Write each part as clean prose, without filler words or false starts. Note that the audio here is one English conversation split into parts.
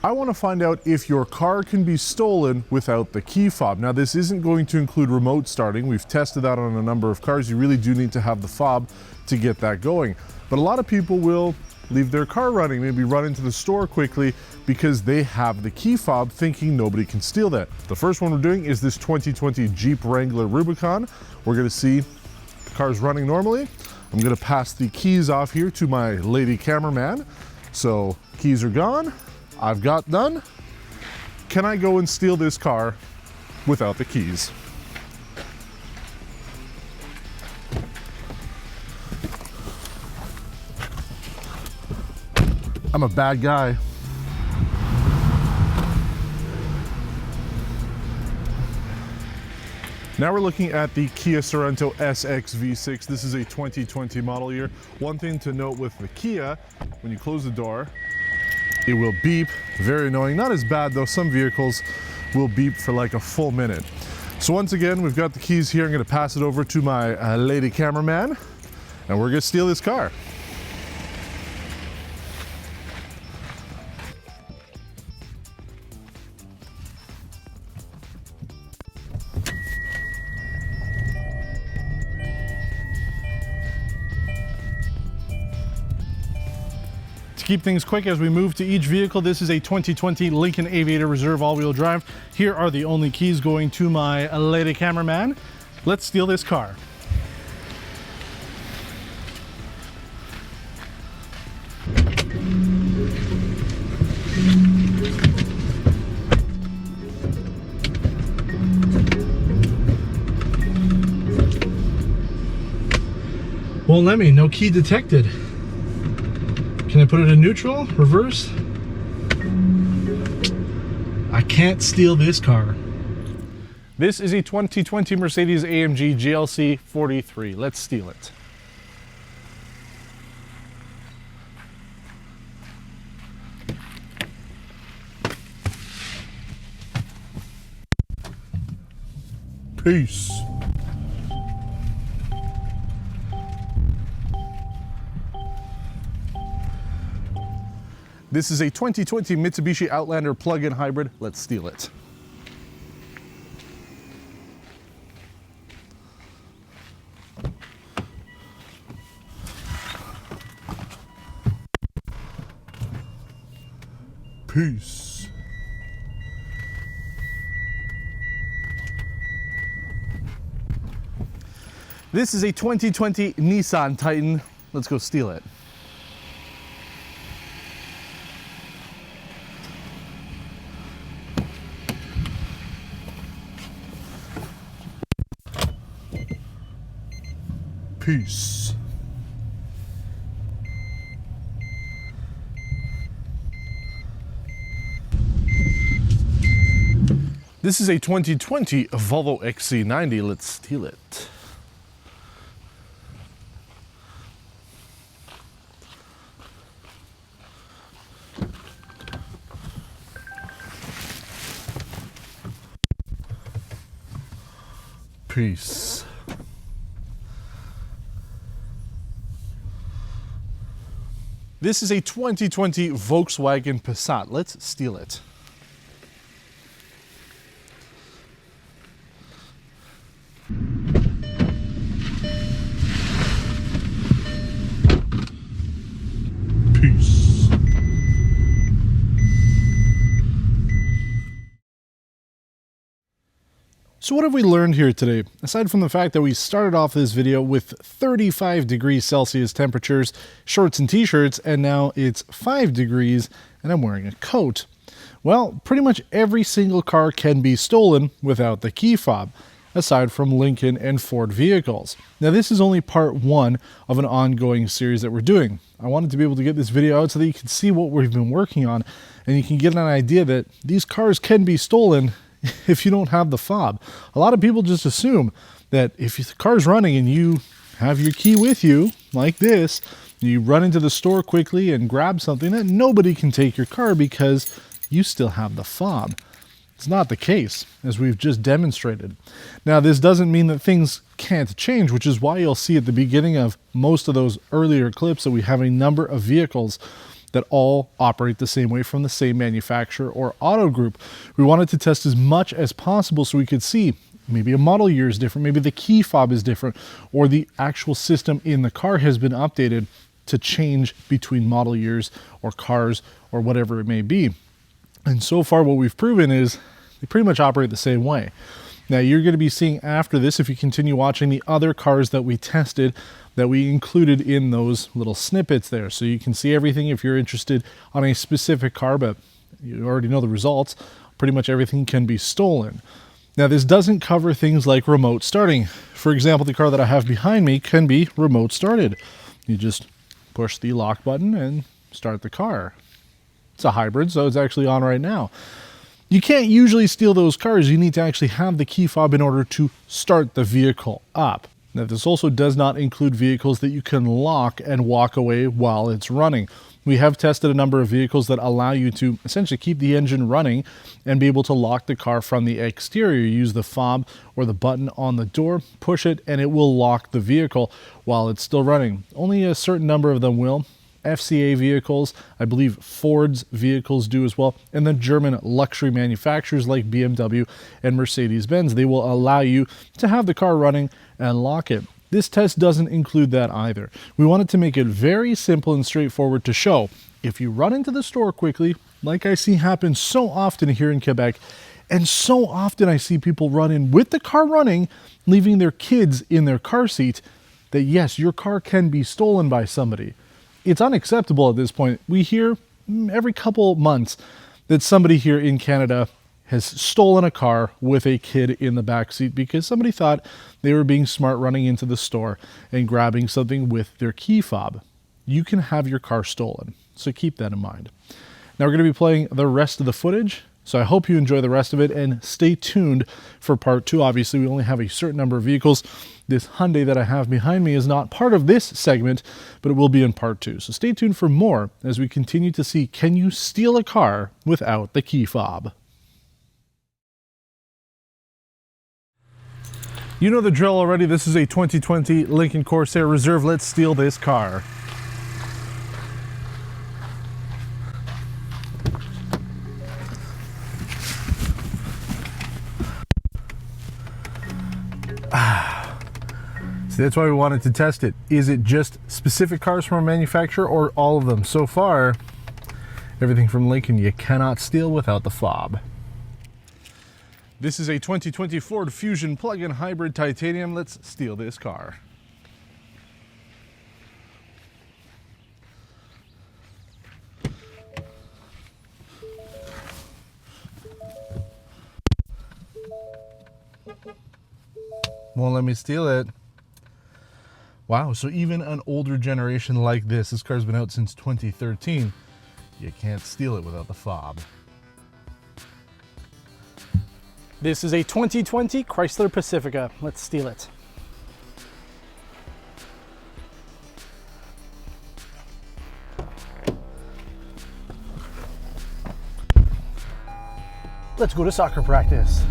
I want to find out if your car can be stolen without the key fob. Now, this isn't going to include remote starting. We've tested that on a number of cars. You really do need to have the fob to get that going. But a lot of people will leave their car running, maybe run into the store quickly because they have the key fob, thinking nobody can steal that. The first one we're doing is this 2020 Jeep Wrangler Rubicon. We're going to see the car's running normally. I'm going to pass the keys off here to my lady cameraman. So keys are gone. I've got none. Can I go and steal this car without the keys? I'm a bad guy. Now we're looking at the Kia Sorento SX V6. This is a 2020 model year. One thing to note with the Kia, when you close the door, it will beep, very annoying. Not as bad though, some vehicles will beep for like a full minute. So once again, we've got the keys here. I'm gonna pass it over to my lady cameraman, and we're gonna steal this car. To keep things quick as we move to each vehicle, this is a 2020 Lincoln Aviator Reserve all-wheel drive. Here are the only keys going to my lady cameraman. Let's steal this car. Won't let me, no key detected. Can I put it in neutral, reverse? I can't steal this car. This is a 2020 Mercedes-AMG GLC 43. Let's steal it. Peace. This is a 2020 Mitsubishi Outlander plug-in hybrid. Let's steal it. Peace. This is a 2020 Nissan Titan. Let's go steal it. Peace. This is a 2020 Volvo XC90. Let's steal it. Peace. This is a 2020 Volkswagen Passat. Let's steal it. Peace. So what have we learned here today? Aside from the fact that we started off this video with 35 degrees Celsius temperatures, shorts and t-shirts, and now it's 5 degrees and I'm wearing a coat. Well, pretty much every single car can be stolen without the key fob, aside from Lincoln and Ford vehicles. Now this is only part one of an ongoing series that we're doing. I wanted to be able to get this video out so that you can see what we've been working on and you can get an idea that these cars can be stolen if you don't have the fob. A lot of people just assume that if the car's running and you have your key with you, like this, you run into the store quickly and grab something, that nobody can take your car because you still have the fob. It's not the case, as we've just demonstrated. Now, this doesn't mean that things can't change, which is why you'll see at the beginning of most of those earlier clips that we have a number of vehicles that all operate the same way from the same manufacturer or auto group. We wanted to test as much as possible so we could see maybe a model year is different, maybe the key fob is different, or the actual system in the car has been updated to change between model years or cars or whatever it may be. And so far what we've proven is they pretty much operate the same way. Now you're going to be seeing after this, if you continue watching, the other cars that we tested that we included in those little snippets there. So you can see everything if you're interested on a specific car, but you already know the results. Pretty much everything can be stolen. Now this doesn't cover things like remote starting. For example, the car that I have behind me can be remote started. You just push the lock button and start the car. It's a hybrid, so it's actually on right now. You can't usually steal those cars. You need to actually have the key fob in order to start the vehicle up. Now, this also does not include vehicles that you can lock and walk away while it's running. We have tested a number of vehicles that allow you to essentially keep the engine running and be able to lock the car from the exterior. You use the fob or the button on the door, push it, and it will lock the vehicle while it's still running. Only a certain number of them will. FCA vehicles, I believe Ford's vehicles do as well, and the German luxury manufacturers like BMW and Mercedes-Benz, they will allow you to have the car running and lock it. This test doesn't include that either. We wanted to make it very simple and straightforward to show if you run into the store quickly, like I see happen so often here in Quebec, and so often I see people run in with the car running, leaving their kids in their car seat, that yes, your car can be stolen by somebody. It's unacceptable at this point. We hear every couple months that somebody here in Canada has stolen a car with a kid in the backseat because somebody thought they were being smart running into the store and grabbing something with their key fob. You can have your car stolen, so keep that in mind. Now we're going to be playing the rest of the footage, so I hope you enjoy the rest of it and stay tuned for part 2. Obviously, we only have a certain number of vehicles. This Hyundai that I have behind me is not part of this segment, but it will be in part 2. So stay tuned for more as we continue to see, can you steal a car without the key fob? You know the drill already. This is a 2020 Lincoln Corsair Reserve. Let's steal this car. So that's why we wanted to test it. Is it just specific cars from a manufacturer or all of them? So far, everything from Lincoln you cannot steal without the fob. This is a 2020 Ford Fusion plug-in hybrid titanium. Let's steal this car. Won't let me steal it. Wow, so even an older generation like this car's been out since 2013, you can't steal it without the fob. This is a 2020 Chrysler Pacifica. Let's steal it. Let's go to soccer practice.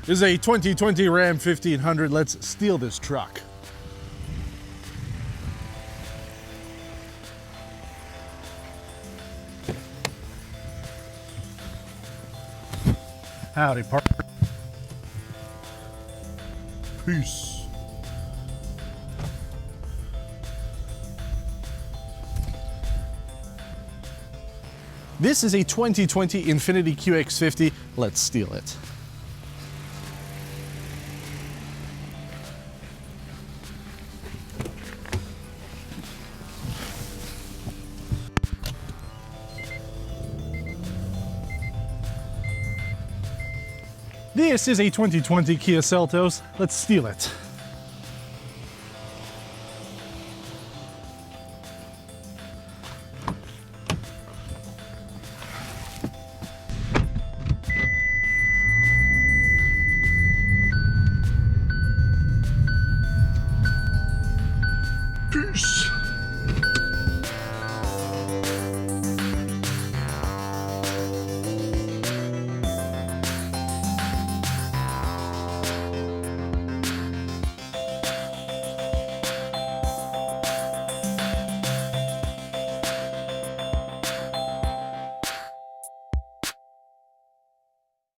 This is a 2020 Ram 1500. Let's steal this truck. Howdy, partner. Peace. This is a 2020 Infiniti QX50. Let's steal it. This is a 2020 Kia Seltos. Let's steal it.